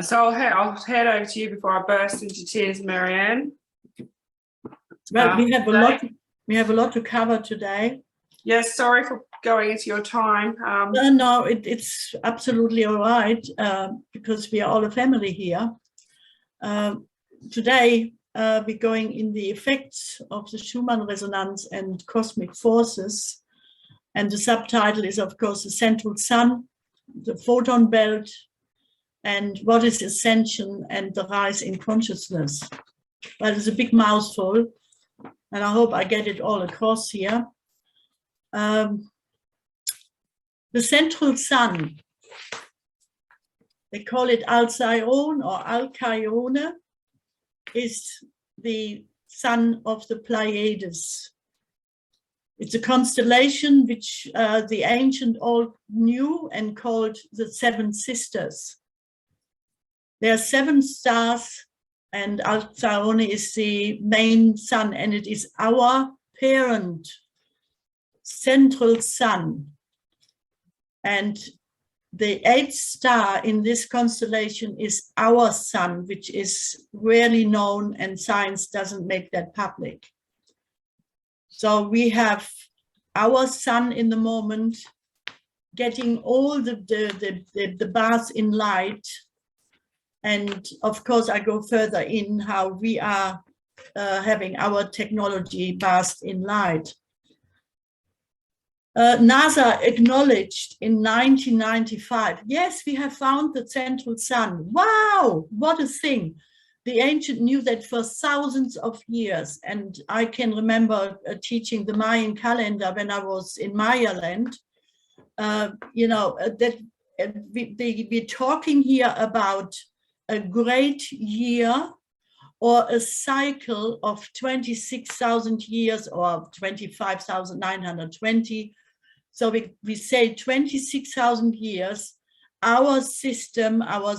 So I'll head over to you before I burst into tears, Marianne. Well, we have a lot to cover today. Yes, sorry for going into your time. No, it's absolutely all right, because we are all a family here. Today, we're going in the effects of the Schumann resonance and cosmic forces. And the subtitle is, of course, the central sun, the photon belt, and what is ascension and the rise in consciousness. Well, it's a big mouthful, and I hope I get it all across here. The central sun, they call it Alcyon or Alcyone, is the sun of the Pleiades. It's a constellation which the ancient all knew and called the Seven Sisters. There are 7 stars, and Alcyone is the main sun, and it is our parent central sun. And the 8th star in this constellation is our sun, which is rarely known, and science doesn't make that public. So we have our sun in the moment getting all the baths in light. And of course, I go further in how we are having our technology bathed in light. NASA acknowledged in 1995, yes, we have found the central sun. Wow, what a thing. The ancient knew that for thousands of years. And I can remember teaching the Mayan calendar when I was in Maya land. That we're talking here about a great year or a cycle of 26,000 years or 25,920. So we say 26,000 years, our system, our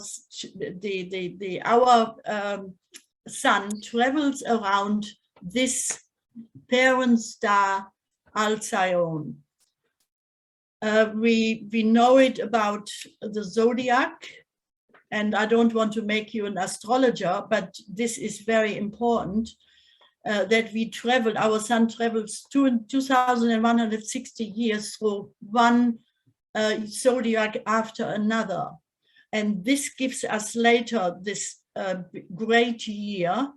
sun travels around this parent star, Alcyon. We know it about the zodiac, and I don't want to make you an astrologer, but this is very important. That we travel, our sun travels 2,160 years through one zodiac after another. And this gives us later this great year.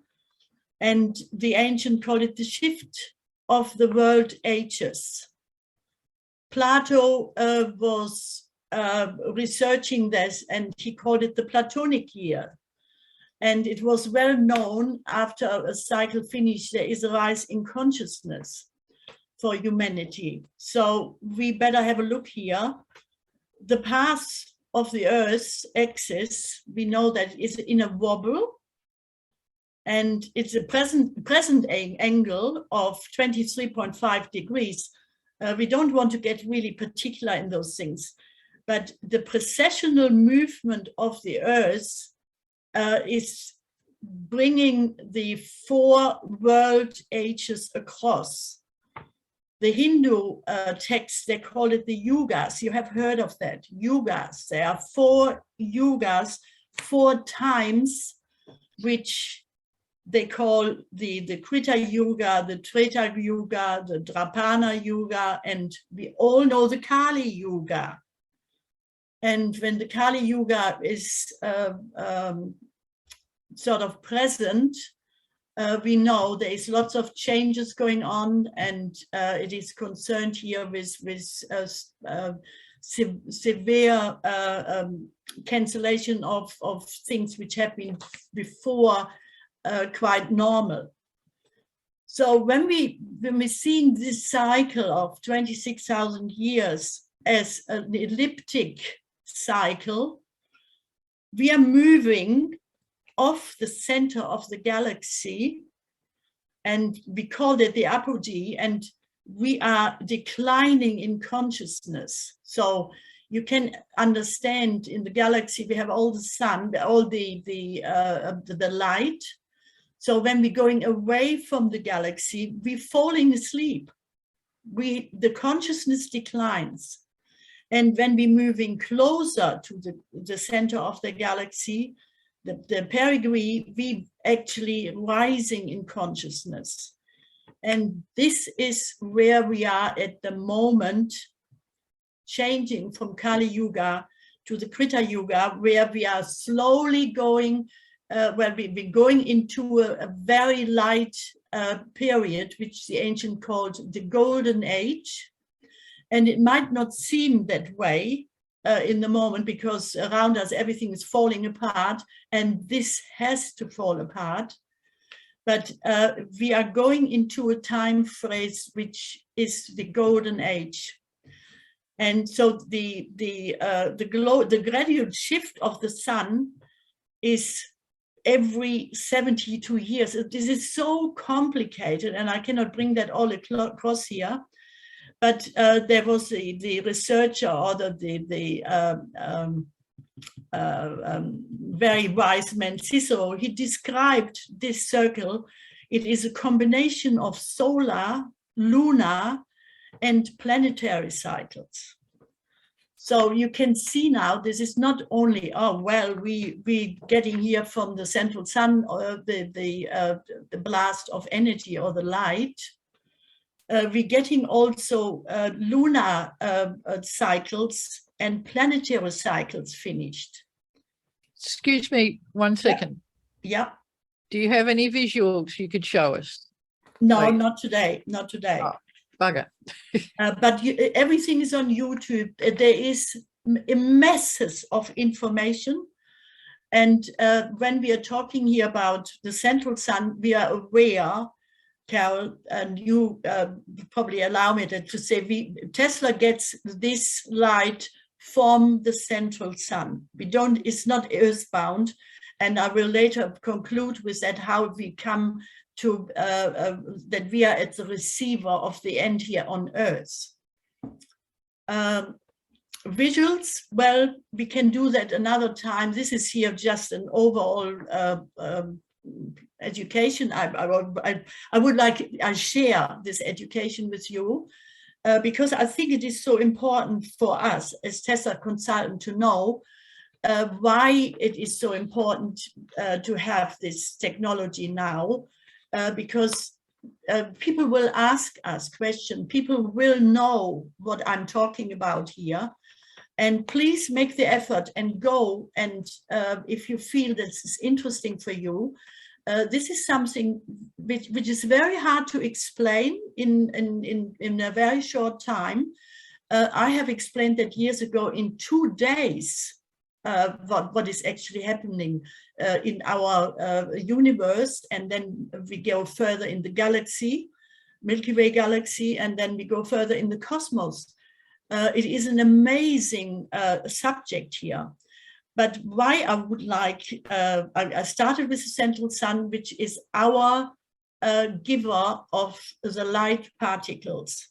And the ancient called it the shift of the world ages. Plato was researching this, and he called it the Platonic year. And it was well known after a cycle finished, there is a rise in consciousness for humanity. So we better have a look here. The path of the Earth's axis, we know that it's in a wobble, and it's a present angle of 23.5 degrees. We don't want to get really particular in those things, but the precessional movement of the Earth is bringing the 4 world ages across. The Hindu texts, they call it the Yugas. You have heard of that, Yugas. There are 4 Yugas, 4 times, which they call the Krita Yuga, the Treta Yuga, the Dvapara Yuga, and we all know the Kali Yuga. And when the Kali Yuga is sort of present, we know there is lots of changes going on, and it is concerned here with severe cancellation of things which have been before quite normal. So when we're seeing this cycle of 26,000 years as an elliptic cycle, we are moving off the center of the galaxy, and we call it the apogee, and we are declining in consciousness. So you can understand in the galaxy we have all the sun, all the light. So when we're going away from the galaxy, we're falling asleep. The consciousness declines. And when we're moving closer to the center of the galaxy, the perigee, we actually rising in consciousness. And this is where we are at the moment, changing from Kali Yuga to the Krita Yuga, where we are slowly going, where we're going into a very light period, which the ancient called the Golden Age. And it might not seem that way in the moment, because around us everything is falling apart, and this has to fall apart. But we are going into a time phrase which is the Golden Age. And so the gradual shift of the sun is every 72 years. This is so complicated, and I cannot bring that all across here. But there was the researcher, or the very wise man Cicero. He described this circle. It is a combination of solar, lunar, and planetary cycles. So you can see now, this is not only, oh, well, we getting here from the central sun, or the blast of energy or the light. We're getting also lunar cycles and planetary cycles finished. Excuse me 1 second. Yeah. Do you have any visuals you could show us? No, Please? not today. Not today. Oh, bugger. But everything is on YouTube. There is masses of information. And when we are talking here about the central sun, we are aware, Carol, and you probably allow me to say, Tesla gets this light from the central sun. It's not earthbound. And I will later conclude with that, how we come to that we are at the receiver of the end here on Earth. Visuals, well, we can do that another time. This is here just an overall education. I would like, I share this education with you because I think it is so important for us as Tesla consultant to know why it is so important to have this technology now, because people will ask us questions, people will know what I'm talking about here. And please make the effort and go, and if you feel this is interesting for you, this is something which is very hard to explain in a very short time. I have explained that years ago in 2 days, what is actually happening in our universe, and then we go further in the galaxy, Milky Way galaxy, and then we go further in the cosmos. It is an amazing subject here. But why I would like, I started with the central sun, which is our giver of the light particles.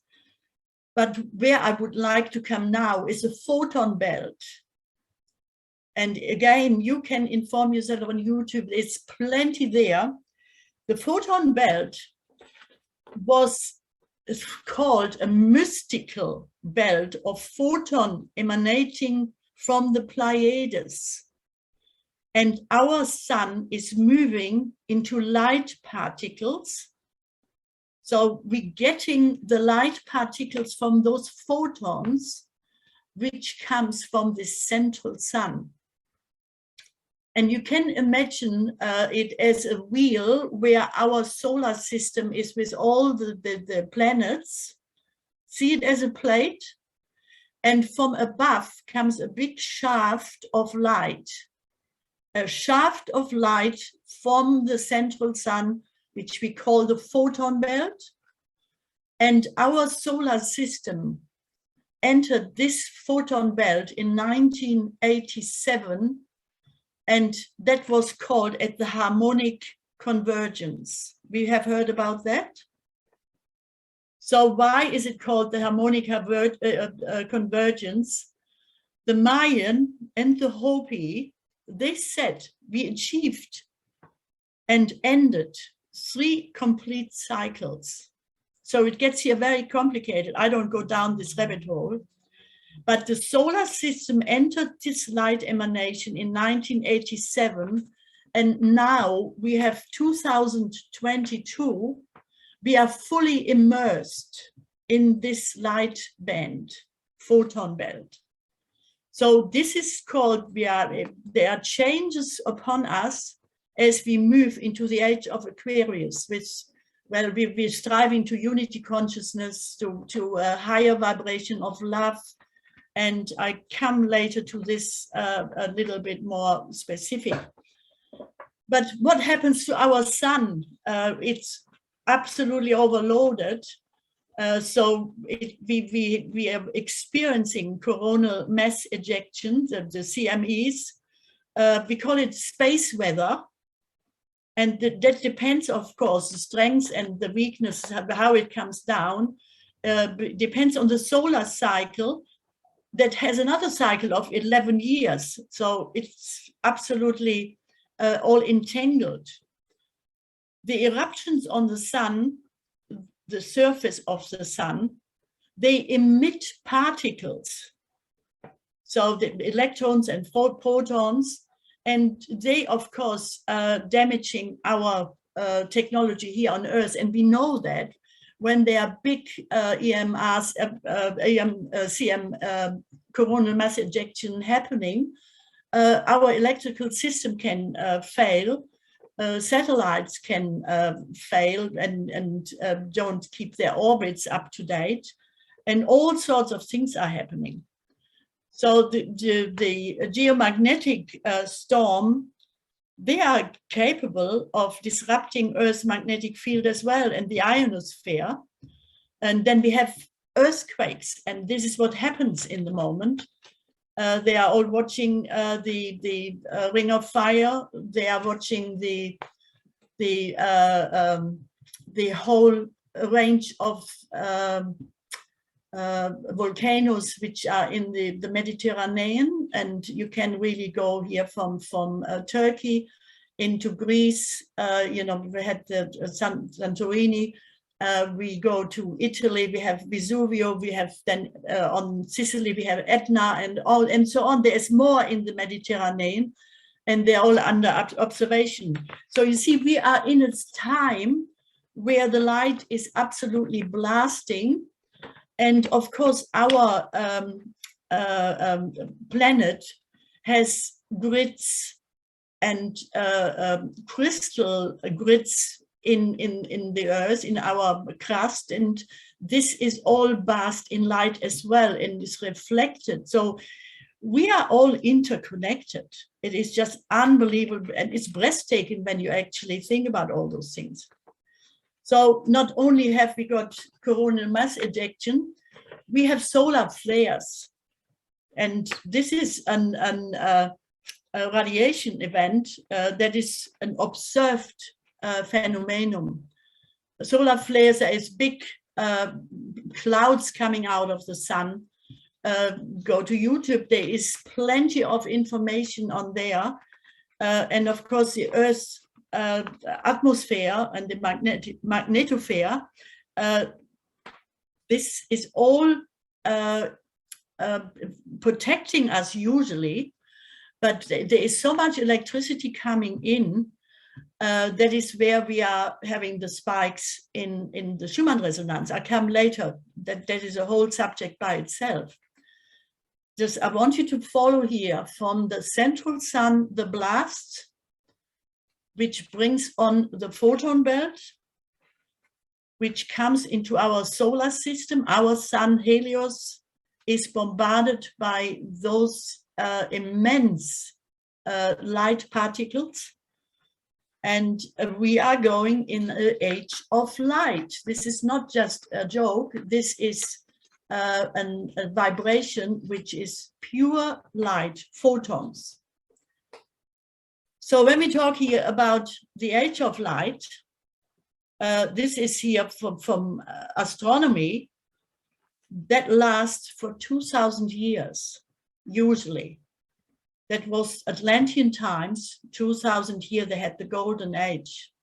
But where I would like to come now is a photon belt. And again, you can inform yourself on YouTube, it's plenty there. The photon belt was called a mystical belt of photon emanating from the Pleiades. And our sun is moving into light particles. So we're getting the light particles from those photons, which comes from the central sun. And you can imagine it as a wheel where our solar system is with all the planets. See it as a plate. And from above comes a big shaft of light. A shaft of light from the central sun, which we call the photon belt. And our solar system entered this photon belt in 1987. And that was called at the harmonic convergence. We have heard about that. So why is it called the harmonic convergence? The Mayan and the Hopi, they said we achieved and ended 3 complete cycles. So it gets here very complicated. I don't go down this rabbit hole. But the solar system entered this light emanation in 1987, And now we have 2022, we are fully immersed in this light band, Photon Belt. So this is called, there are changes upon us as we move into the age of Aquarius, which, well, we're striving to unity consciousness, to a higher vibration of love. And I come later to this a little bit more specific. But what happens to our sun? It's absolutely overloaded. So we are experiencing coronal mass ejections, the CMEs. We call it space weather. And that depends, of course, the strength and the weakness, how it comes down, depends on the solar cycle that has another cycle of 11 years. So it's absolutely all entangled. The eruptions on the sun, the surface of the sun, they emit particles. So the electrons and protons, and they, of course, are damaging our technology here on Earth. And we know that when there are big coronal mass ejection happening, our electrical system can fail, satellites can fail and don't keep their orbits up to date, and all sorts of things are happening. So the geomagnetic storm, they are capable of disrupting Earth's magnetic field as well, and the ionosphere. And then we have earthquakes, and this is what happens in the moment. They are all watching the Ring of Fire. They are watching the whole range of volcanoes which are in the Mediterranean, and you can really go here from Turkey into Greece. You know, we had the Santorini. We go to Italy. We have Vesuvio. We have then on Sicily we have Etna and so on. There is more in the Mediterranean, and they're all under observation. So you see, we are in a time where the light is absolutely blasting. And of course, our planet has grids and crystal grids in the Earth, in our crust, and this is all bathed in light as well and is reflected. So we are all interconnected. It is just unbelievable, and it's breathtaking when you actually think about all those things. So not only have we got coronal mass ejection, we have solar flares. And this is a radiation event that is an observed phenomenon. Solar flares are as big clouds coming out of the sun. Go to YouTube, there is plenty of information on there. And of course, the Earth's atmosphere and the magnetosphere, this is all protecting us usually, but there is so much electricity coming in that is where we are having the spikes in the Schumann resonance. I come later, that is a whole subject by itself. Just, I want you to follow here from the central sun, the blast, which brings on the photon belt, which comes into our solar system. Our sun, Helios, is bombarded by those immense light particles. And we are going in an age of light. This is not just a joke. This is a vibration which is pure light, photons. So when we talk here about the age of light, this is here from astronomy, that lasts for 2,000 years, usually. That was Atlantean times, 2,000 years, they had the golden age.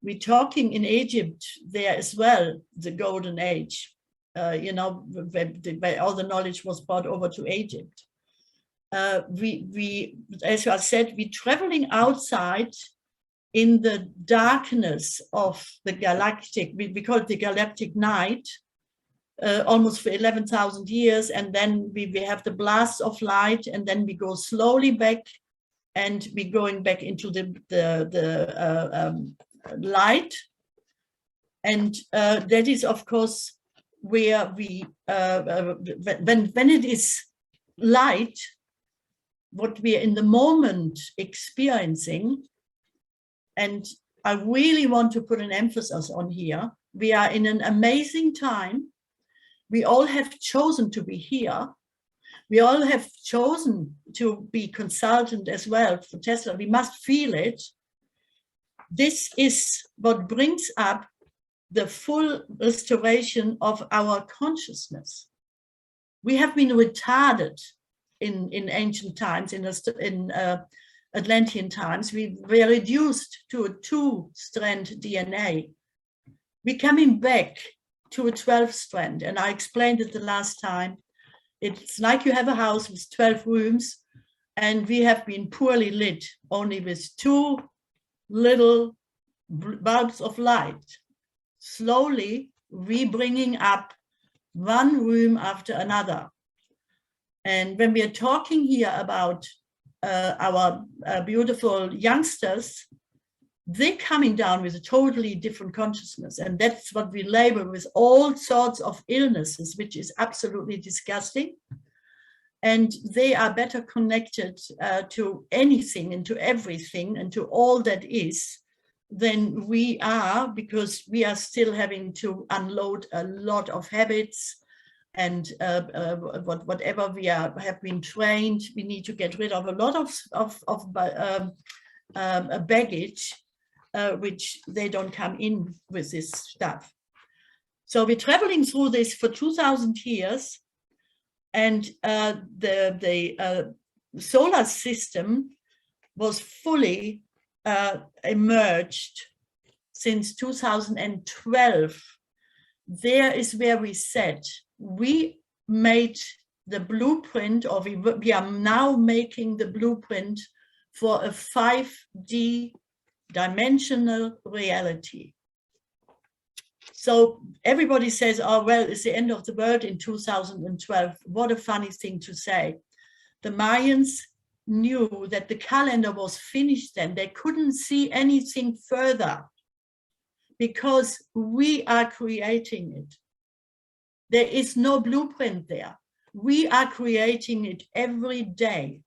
We're talking in Egypt there as well, the golden age, you know, where all the knowledge was brought over to Egypt. we, as I said, we're traveling outside in the darkness of the galactic, we call it the galactic night, almost for 11,000 years. And then we have the blast of light, and then we go slowly back, and we're going back into the light. And that is, of course, where we, when it is light, what we are in the moment experiencing, and I really want to put an emphasis on here, we are in an amazing time. We all have chosen to be here. We all have chosen to be consultant as well for Tesla. We must feel it. This is what brings up the full restoration of our consciousness. We have been retarded in ancient times, in Atlantean times. We were reduced to a 2-strand DNA. We're coming back to a 12-strand, and I explained it the last time. It's like you have a house with 12 rooms, and we have been poorly lit, only with 2 little bulbs of light. Slowly, we bringing up one room after another. And when we are talking here about our beautiful youngsters, they're coming down with a totally different consciousness. And that's what we label with all sorts of illnesses, which is absolutely disgusting. And they are better connected to anything and to everything and to all that is than we are, because we are still having to unload a lot of habits and whatever we have been trained. We need to get rid of a lot of baggage, which they don't come in with this stuff. So we're traveling through this for 2,000 years, and the solar system was fully emerged since 2012. There is where we said we made the blueprint, or we are now making the blueprint for a 5D dimensional reality. So everybody says, oh, well, it's the end of the world in 2012. What a funny thing to say. The Mayans knew that the calendar was finished then. They couldn't see anything further because we are creating it. There is no blueprint there. We are creating it every day.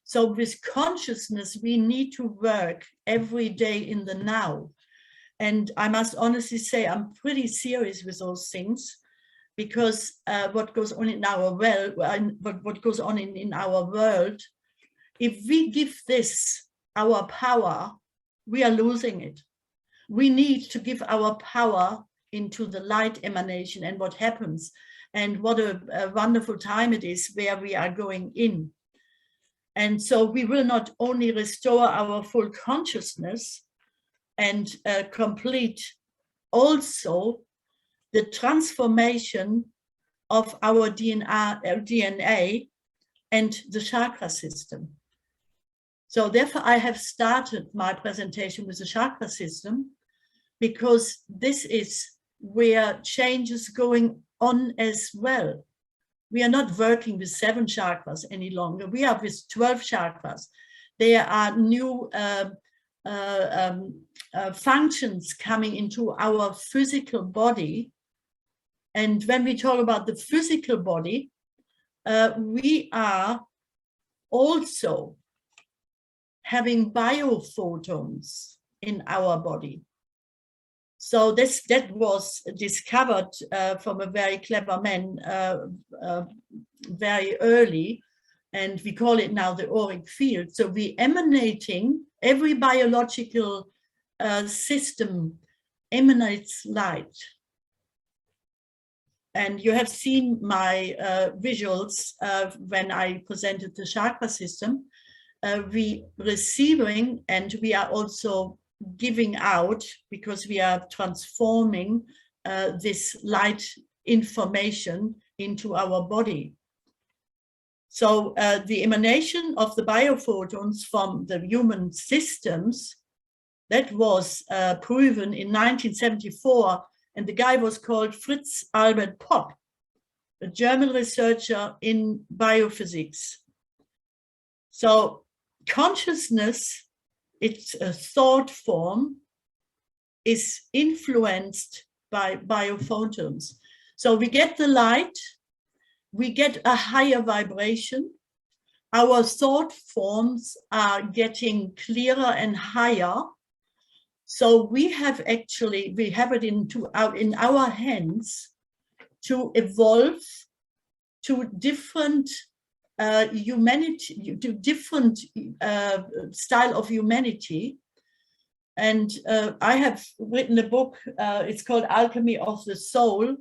So with consciousness, we need to work every day in the now. And I must honestly say, I'm pretty serious with those things, because what goes on in our what goes on in our world, if we give this our power, we are losing it. We need to give our power into the light emanation and what happens, and what a wonderful time it is where we are going in. And so we will not only restore our full consciousness and complete also the transformation of our DNA and the chakra system. So therefore, I have started my presentation with the chakra system, because this is where change is going on as well. We are not working with 7 chakras any longer. We are with 12 chakras. There are new functions coming into our physical body. And when we talk about the physical body, we are also having biophotons in our body. So that was discovered from a very clever man very early, and we call it now the auric field. So we emanating, every biological system emanates light. And you have seen my visuals when I presented the chakra system. We receiving, and we are also giving out, because we are transforming this light information into our body. So the emanation of the biophotons from the human systems, that was proven in 1974, and the guy was called Fritz Albert Popp, a German researcher in biophysics. So consciousness, its a thought form, is influenced by biophotons. So we get the light, we get a higher vibration, our thought forms are getting clearer and higher. So we have it in our hands to evolve to different humanity, to different style of humanity. And I have written a book, it's called Alchemy of the Soul.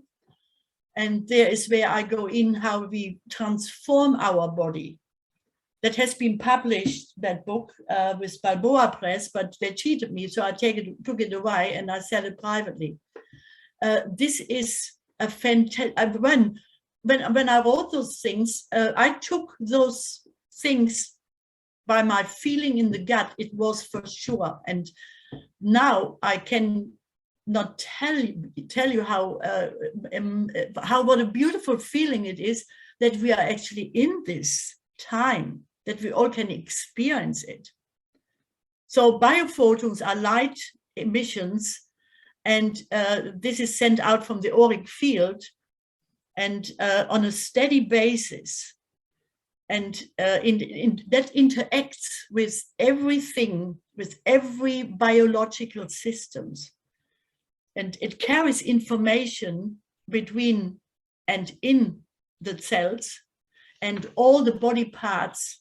And there is where I go in how we transform our body. That has been published, that book, with Balboa Press, but they cheated me, so I took it away and I sell it privately. This is a fantastic, when I wrote those things, I took those things by my feeling in the gut, it was for sure. And now I can not tell you how what a beautiful feeling it is that we are actually in this time, that we all can experience it. So biophotons are light emissions, and this is sent out from the auric field and on a steady basis. And that interacts with everything, with every biological systems. And it carries information between and in the cells and all the body parts,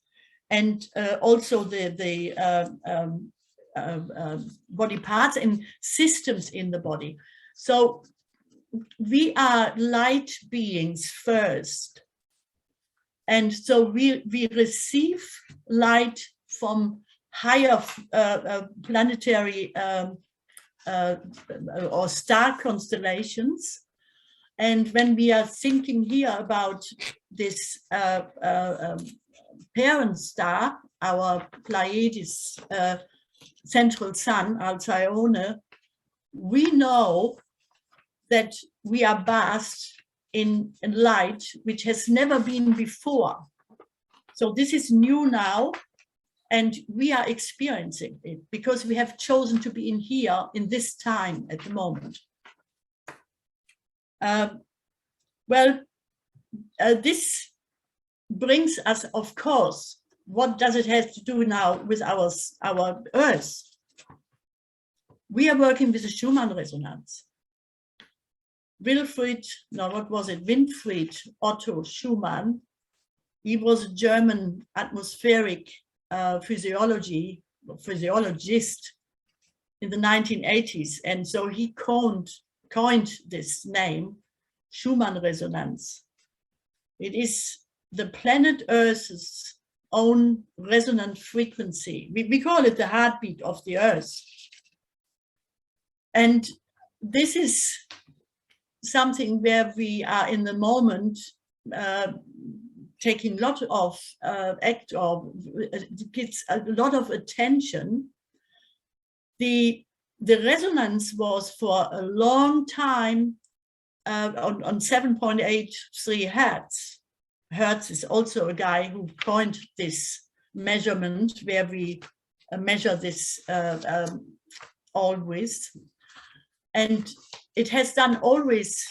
and also the body parts and systems in the body. So we are light beings first. And so we receive light from higher planetary or star constellations. And when we are thinking here about this parent star, our Pleiades central sun, Alcyone, we know that we are bathed in light which has never been before. So this is new now, and we are experiencing it because we have chosen to be in here in this time at the moment. This brings us, of course, what does it have to do now with our Earth? We are working with the Schumann resonance. Winfried Otto Schumann, he was a German atmospheric physiologist in the 1980s. And so he coined this name, Schumann resonance. It is the planet Earth's own resonant frequency. We call it the heartbeat of the Earth. And this is something where we are in the moment taking a lot of gets a lot of attention. The resonance was for a long time on 7.83 hertz. Hertz is also a guy who coined this measurement where we measure this always. And it has done always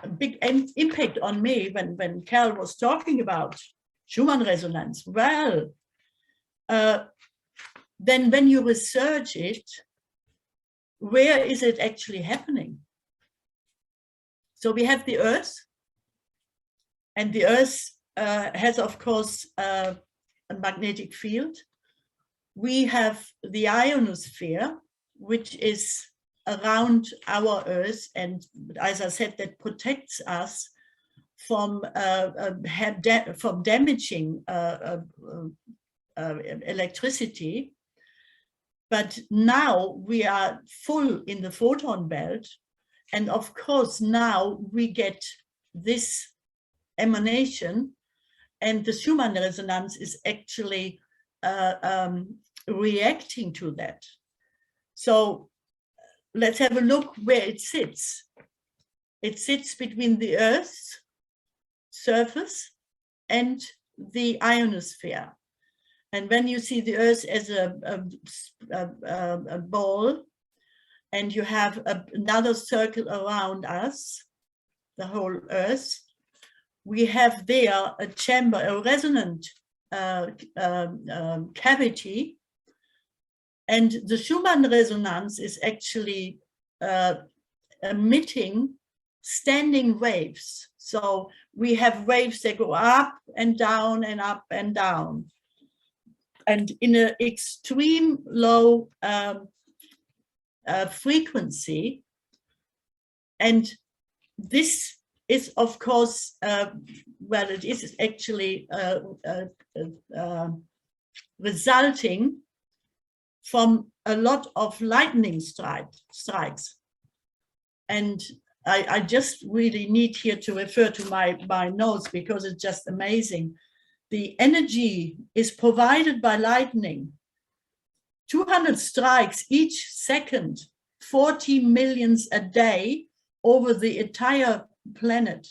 a big impact on me when Carl was talking about Schumann resonance. Well, then when you research it, where is it actually happening? So we have the Earth, and the Earth has, of course, a magnetic field. We have the ionosphere, which is around our Earth, and as I said, that protects us from damaging electricity. But now we are full in the photon belt, and of course now we get this emanation, And the Schumann resonance is actually reacting to that. So let's have a look where it sits. It sits between the Earth's surface and the ionosphere. And when you see the Earth as a ball, and you have another circle around us, the whole Earth, we have there a chamber, a resonant cavity. And the Schumann resonance is actually emitting standing waves. So we have waves that go up and down and up and down. And in an extreme low frequency. And this is, of course, well, it is actually resulting from a lot of lightning strikes. And I just really need here to refer to my notes because it's just amazing. The energy is provided by lightning. 200 strikes each second, 40 millions a day over the entire planet,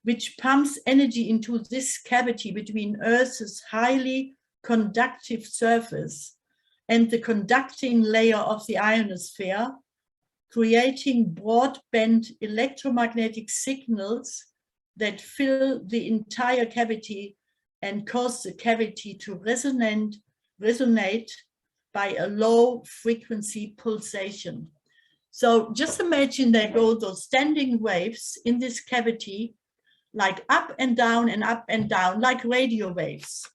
which pumps energy into this cavity between Earth's highly conductive surface and the conducting layer of the ionosphere, creating broadband electromagnetic signals that fill the entire cavity and cause the cavity to resonate by a low frequency pulsation. So just imagine there go those standing waves in this cavity, like up and down, like radio waves.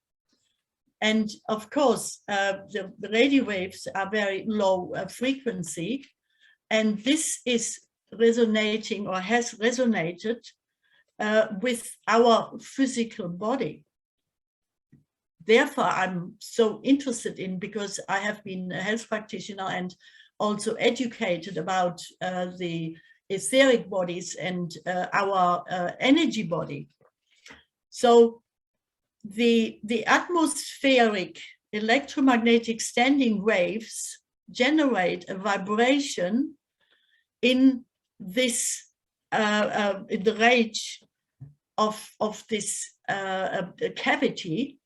And of course, the radio waves are very low frequency. And this is resonating or has resonated with our physical body. Therefore, I'm so interested in, because I have been a health practitioner and also educated about the etheric bodies and our energy body. So the atmospheric electromagnetic standing waves generate a vibration in this in the range of this cavity.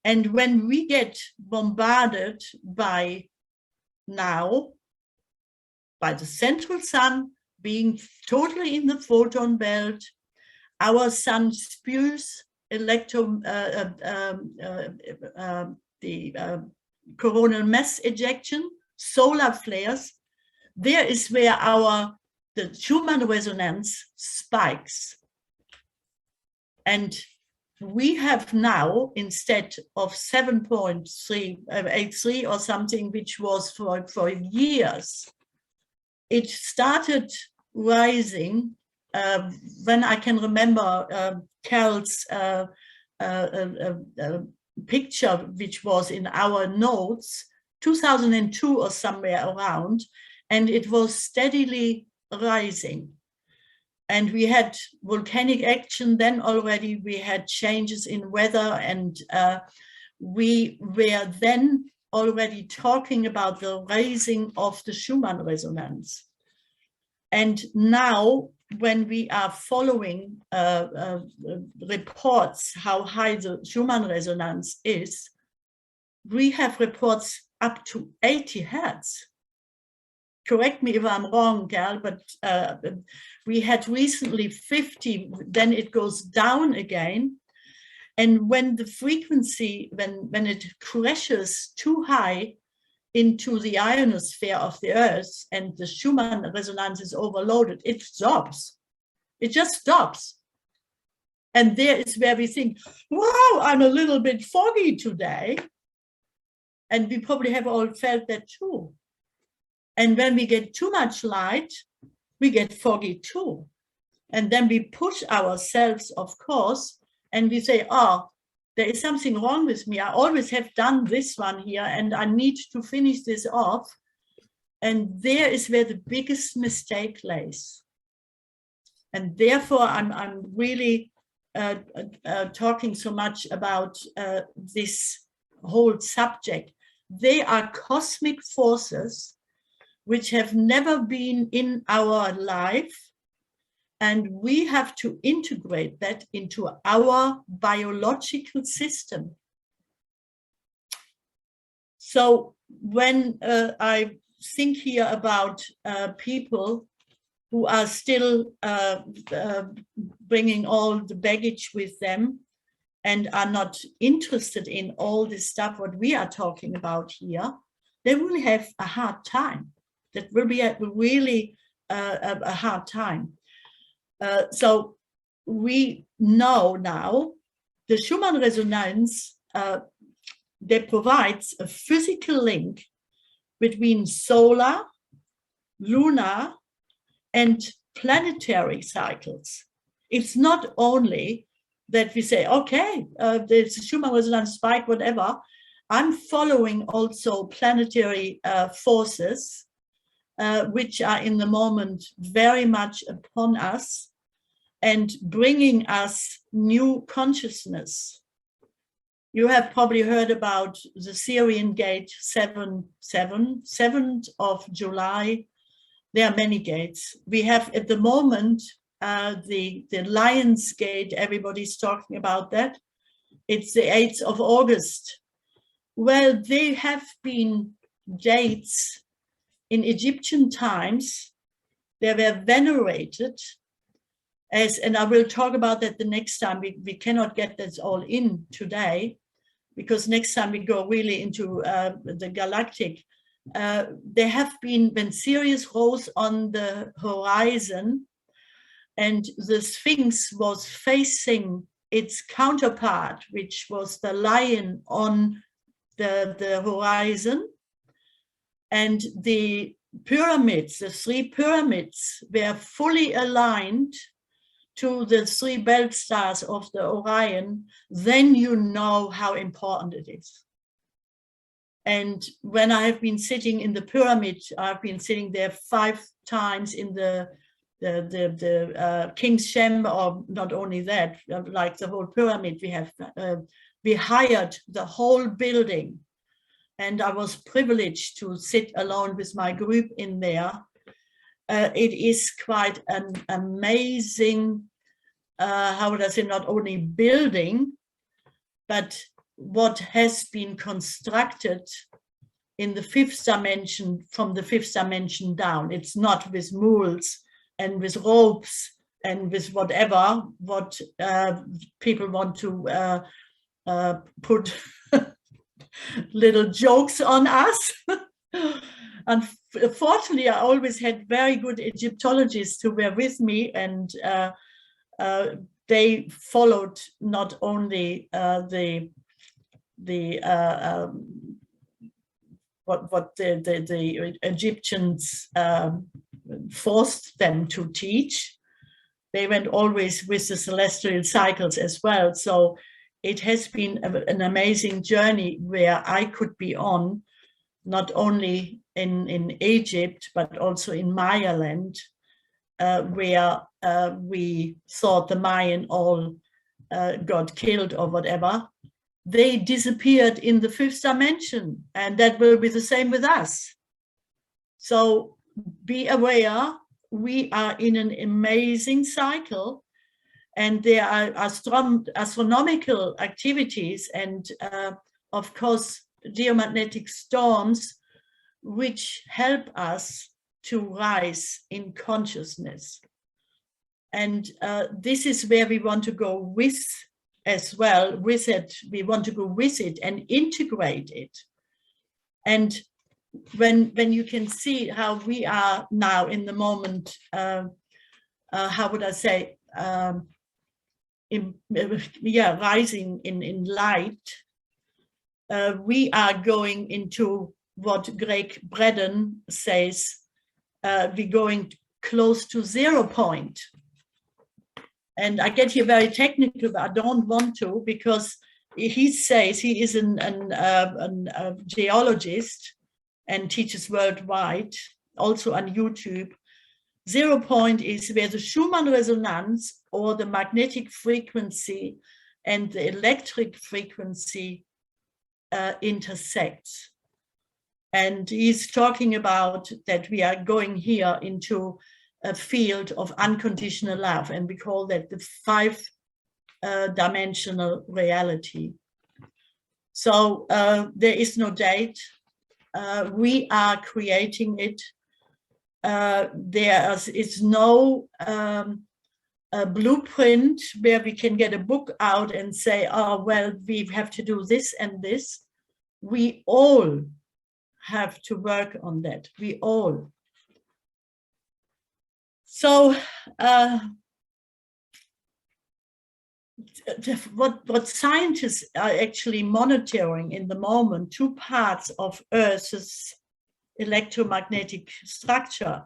And when we get bombarded by the central sun being totally in the photon belt, our sun spews coronal mass ejection, solar flares. There is where the Schumann resonance spikes. And we have now, instead of 7.383 or something, which was for years, it started rising when I can remember Carol's picture, which was in our notes, 2002 or somewhere around, and it was steadily rising. And we had volcanic action then already, we had changes in weather, and we were then already talking about the raising of the Schumann resonance. And now, when we are following reports how high the Schumann resonance is, we have reports up to 80 hertz. Correct me if I'm wrong, Gal, but we had recently 50, then it goes down again. And when the frequency, when it crashes too high into the ionosphere of the Earth and the Schumann resonance is overloaded, it stops. It just stops. And there is where we think, wow, I'm a little bit foggy today. And we probably have all felt that too. And when we get too much light, we get foggy too. And then we push ourselves, of course, and we say, oh, there is something wrong with me. I always have done this one here, and I need to finish this off. And there is where the biggest mistake lays. And therefore, I'm really talking so much about this whole subject. They are cosmic forces which have never been in our life, and we have to integrate that into our biological system. So when I think here about people who are still bringing all the baggage with them and are not interested in all this stuff, what we are talking about here, they will have a hard time. That will be really a hard time. So we know now the Schumann resonance that provides a physical link between solar, lunar, and planetary cycles. It's not only that we say, okay, there's a Schumann resonance spike, whatever. I'm following also planetary forces, which are in the moment very much upon us and bringing us new consciousness. You have probably heard about the Syrian gate 7th of July. There are many gates. We have at the moment the Lion's Gate, everybody's talking about that. It's the 8th of August. Well, they have been dates in Egyptian times. They were venerated as, and I will talk about that the next time. We cannot get this all in today, because next time we go really into the galactic. There have been, when Sirius rose on the horizon and the Sphinx was facing its counterpart, which was the lion on the horizon, and the pyramids, the 3 pyramids, were fully aligned to the 3 belt stars of the Orion, then you know how important it is. And when I have been sitting in the pyramid, I've been sitting there 5 times in the King's Chamber, or not only that, like the whole pyramid, we hired the whole building. And I was privileged to sit alone with my group in there. It is quite an amazing, how would I say, not only building, but what has been constructed in the 5th dimension, from the 5th dimension down. It's not with mules and with ropes and with whatever, what people want to put little jokes on us. Unfortunately, I always had very good Egyptologists who were with me, and they followed not only what the Egyptians forced them to teach. They went always with the celestial cycles as well. So it has been an amazing journey where I could be on, not only in Egypt, but also in Maya land, where we thought the Mayan all got killed or whatever. They disappeared in the 5th dimension, and that will be the same with us. So be aware, we are in an amazing cycle, and there are astronomical activities and of course geomagnetic storms which help us to rise in consciousness. And this is where we want to go with as well. With it, we want to go with it and integrate it. And when you can see how we are now in the moment, how would I say, rising in light, we are going into what Greg Braden says, we're going close to 0 point. And I get here very technical, but I don't want to, because he says he is a geologist and teaches worldwide, also on YouTube. 0 point is where the Schumann resonance or the magnetic frequency and the electric frequency intersects. And he's talking about that we are going here into a field of unconditional love, and we call that the 5-dimensional reality. So there is no date. We are creating it. There is no blueprint where we can get a book out and say, oh, well, we have to do this and this. We all have to work on that. We all. So what scientists are actually monitoring in the moment, 2 parts of Earth's electromagnetic structure.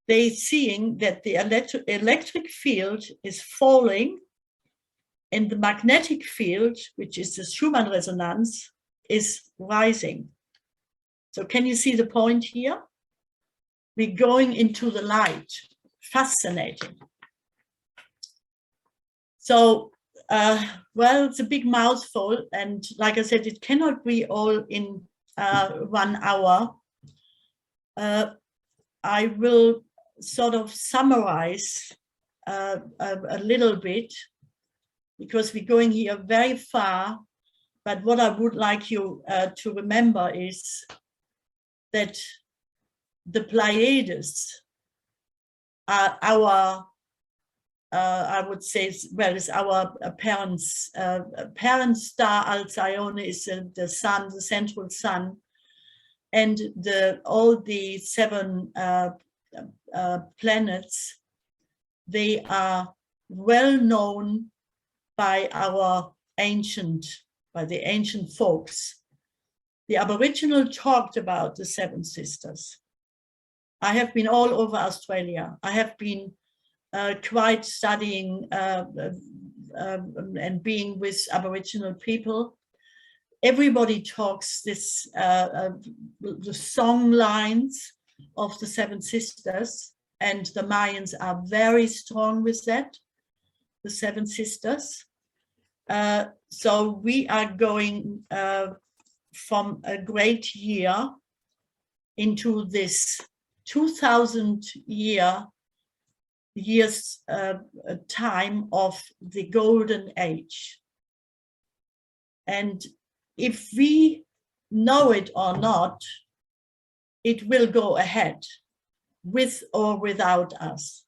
They're seeing that the electric field is falling and the magnetic field, which is the Schumann resonance, is rising. So can you see the point here? We're going into the light. Fascinating. So, well, it's a big mouthful. And like I said, it cannot be all in 1 hour. I will sort of summarize a little bit, because we're going here very far. But what I would like you to remember is that the Pleiades are our, I would say, well, it's our parent star. Alcyone is the sun, the central sun, and all the 7 planets. They are well known by the ancient folks. The Aboriginal talked about the 7 sisters. I have been all over Australia. I have been quite studying and being with Aboriginal people. Everybody talks this, the song lines of the 7 sisters, and the Mayans are very strong with that, the 7 sisters. So we are going from a great year into this 2000 years time of the golden age. And if we know it or not, it will go ahead with or without us.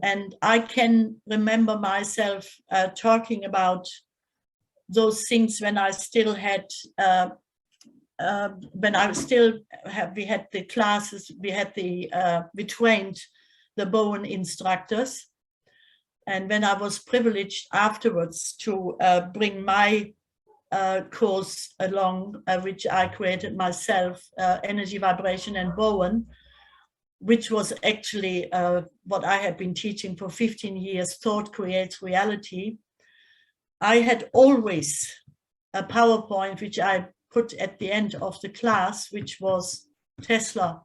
And I can remember myself talking about those things when I still had, we had the classes, we trained the Bowen instructors. And when I was privileged afterwards to bring my course along, which I created myself, Energy, Vibration and Bowen, which was actually what I had been teaching for 15 years, Thought Creates Reality. I had always a PowerPoint, which I put at the end of the class, which was Tesla.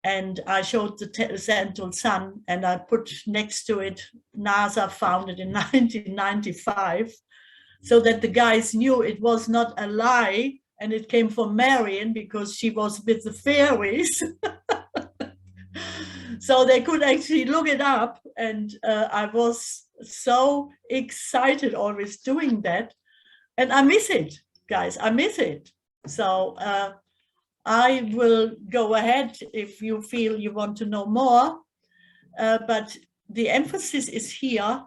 And I showed the central sun, and I put next to it, NASA founded in 1995, so that the guys knew it was not a lie, and it came from Marian because she was with the fairies. So they could actually look it up, and I was so excited always doing that. And I miss it, guys, I miss it. So I will go ahead if you feel you want to know more, but the emphasis is here.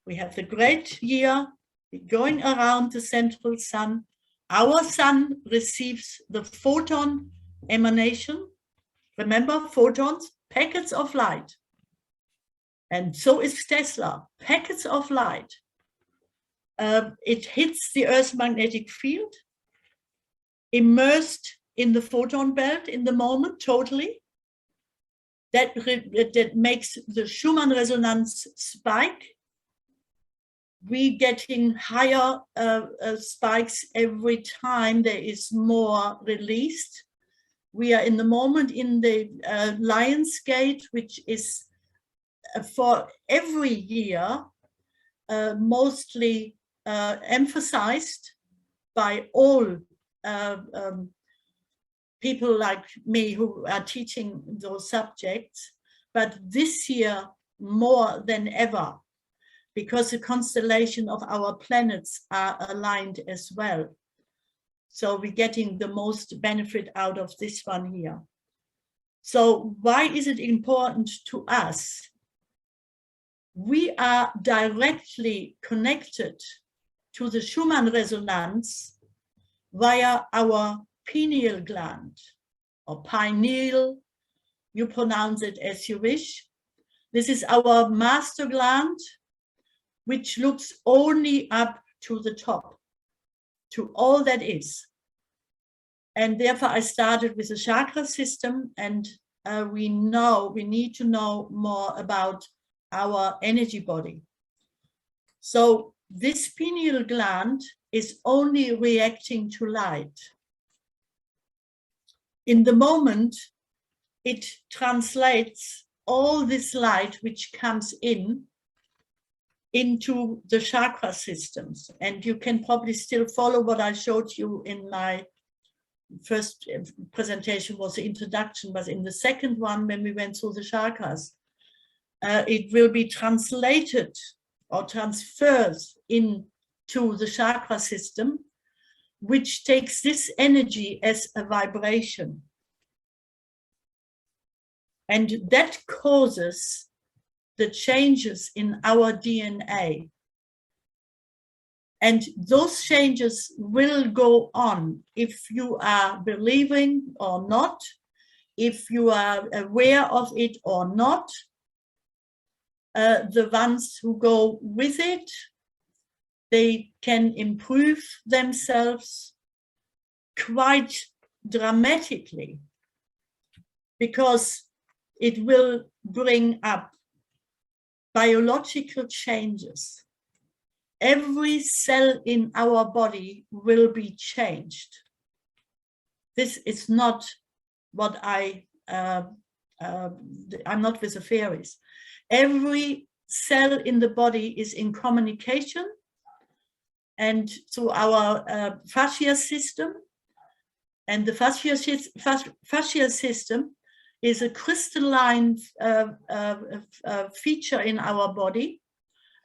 We have the great year, we're going around the central sun. Our sun receives the photon emanation. Remember, photons, packets of light. And so is Tesla, packets of light. It hits the Earth's magnetic field, immersed in the photon belt in the moment, totally. That makes the Schumann resonance spike. We getting higher spikes every time there is more released. We are in the moment in the Lion's Gate, which is for every year mostly emphasized by all people like me who are teaching those subjects, but this year more than ever, because the constellation of our planets are aligned as well. So we're getting the most benefit out of this one here. So why is it important to us? We are directly connected to the Schumann resonance via our pineal gland, or pineal, you pronounce it as you wish. This is our master gland, which looks only up to the top, to all that is. And therefore I started with the chakra system, and we need to know more about our energy body. So this pineal gland is only reacting to light. In the moment, it translates all this light which comes into the chakra systems. And you can probably still follow what I showed you in my first presentation, was the introduction, but in the second one, when we went through the chakras, it will be translated or transferred into the chakra system, which takes this energy as a vibration. And that causes the changes in our DNA. And those changes will go on if you are believing or not, if you are aware of it or not. The ones who go with it, they can improve themselves quite dramatically, because it will bring up biological changes. Every cell in our body will be changed. This is not what I'm not with the fairies. Every cell in the body is in communication, and through our fascia system. And the fascial system is a crystalline feature in our body.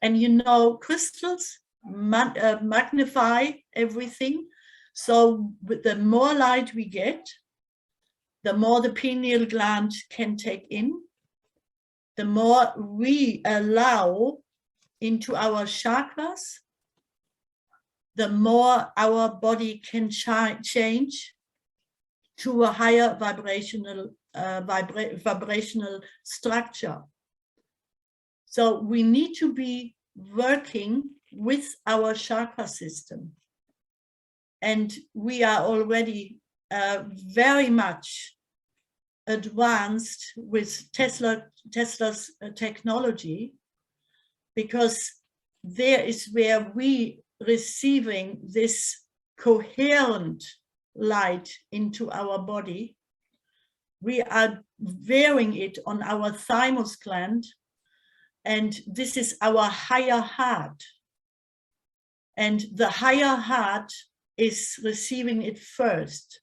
And you know, crystals magnify everything. So with the more light we get, the more the pineal gland can take in, the more we allow into our chakras, the more our body can change to a higher vibrational structure. So we need to be working with our chakra system. And we are already very much advanced with Tesla's technology, because there is where we receiving this coherent light into our body. We are wearing it on our thymus gland, and this is our higher heart. And the higher heart is receiving it first.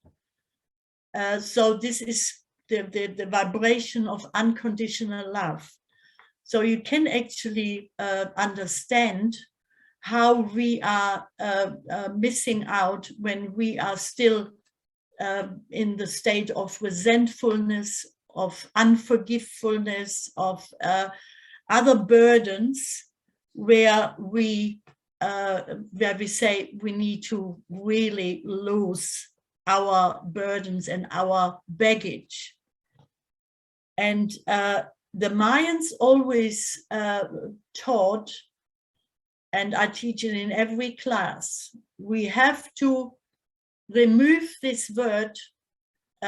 So this is the vibration of unconditional love. So you can actually understand how we are missing out when we are still in the state of resentfulness, of unforgivefulness, of other burdens, where we say we need to really lose our burdens and our baggage. And the Mayans always taught, and I teach it in every class, we have to remove this word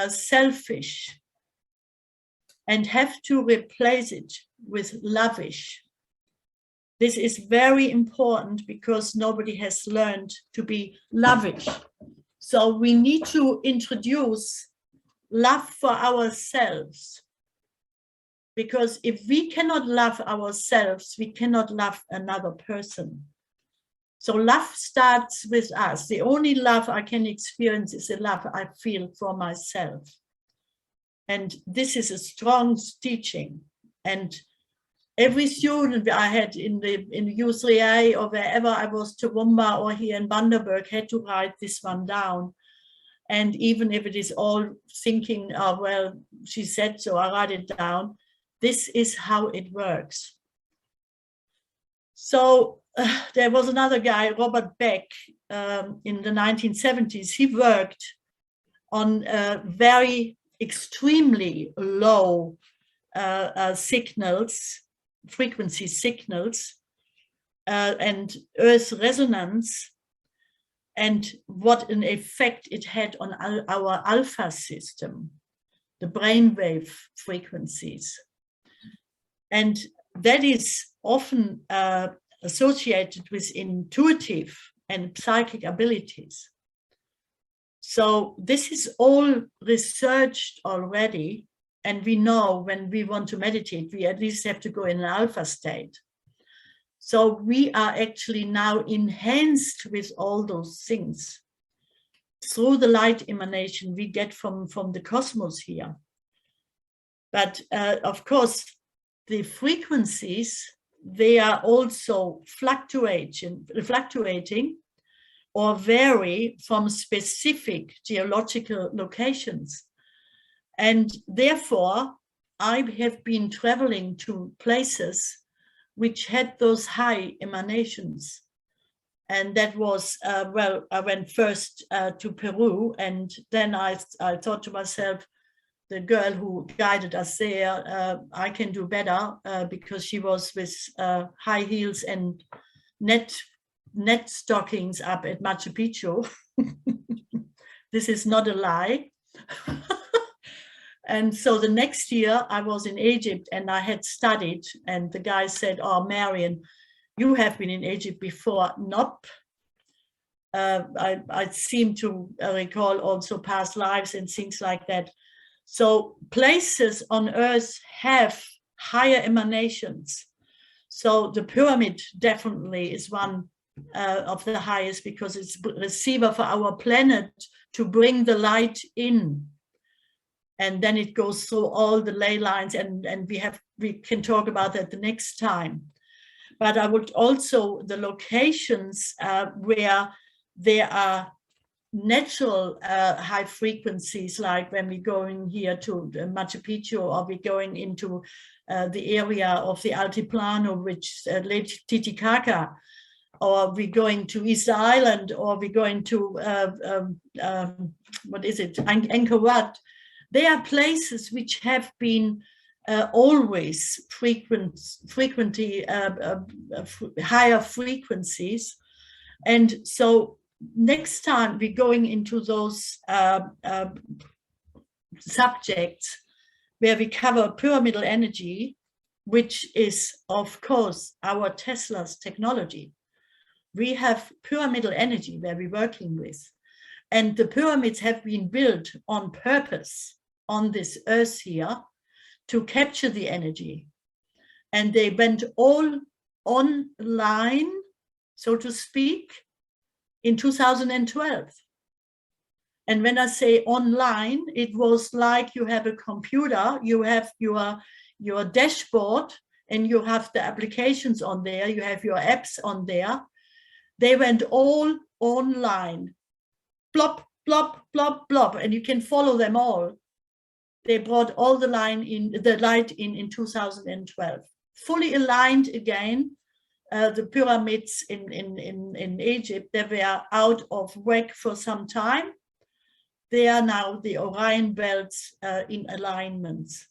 selfish and have to replace it with lavish. This is very important because nobody has learned to be lavish. So we need to introduce love for ourselves. Because if we cannot love ourselves, we cannot love another person. So love starts with us. The only love I can experience is the love I feel for myself. And this is a strong teaching. And every student I had in the U3A or wherever I was, Toowoomba or here in Bundaberg, had to write this one down. And even if it is all thinking, oh, well, she said so, I write it down. This is how it works. So there was another guy, Robert Beck, in the 1970s. He worked on very extremely low signals, frequency signals, and Earth resonance, and what an effect it had on our alpha system, the brainwave frequencies. And that is often associated with intuitive and psychic abilities. So this is all researched already, and we know when we want to meditate, we at least have to go in an alpha state. So we are actually now enhanced with all those things through the light emanation we get from the cosmos here. But of course, the frequencies, they are also fluctuating or vary from specific geological locations. And therefore, I have been traveling to places which had those high emanations. And that was, well, I went first to Peru, and then I thought to myself, the girl who guided us there, I can do better, because she was with high heels and net stockings up at Machu Picchu. This is not a lie. And so the next year I was in Egypt and I had studied, and the guy said, oh, Marion, you have been in Egypt before. Nope. I seem to recall also past lives and things like that. So places on Earth have higher emanations. So the pyramid definitely is one of the highest, because it's a receiver for our planet to bring the light in. And then it goes through all the ley lines, and we can talk about that the next time. But I would also, the locations where there are natural high frequencies, like when we're going here to Machu Picchu, or we're going into the area of the Altiplano, which Lake Titicaca, or we're going to Easter Island, or we're going to, what is it, Angkor Wat. They are places which have been always frequently higher frequencies. And so next time we're going into those subjects where we cover pyramidal energy, which is, of course, our Tesla's technology. We have pyramidal energy where we're working with. And the pyramids have been built on purpose on this earth here to capture the energy. And they went all online, so to speak, in 2012. And when I say online, it was like you have a computer, you have your dashboard, and you have the applications on there, you have your apps on there. They went all online, plop, plop, plop, plop, and you can follow them all. They brought all the light in 2012, fully aligned again. The pyramids in Egypt, they were out of whack for some time. They are now the Orion belts in alignments.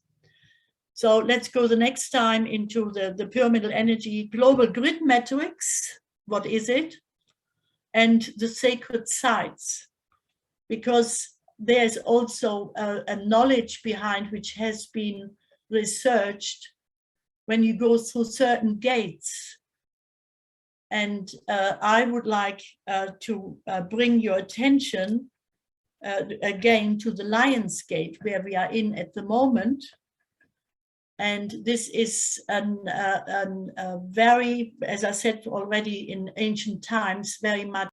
So let's go the next time into the pyramidal energy, global grid metrics. What is it? And the sacred sites, because there's also a knowledge behind which has been researched when you go through certain gates. And I would like to bring your attention again to the Lion's Gate, where we are in at the moment. And this is a very, as I said already in ancient times, very much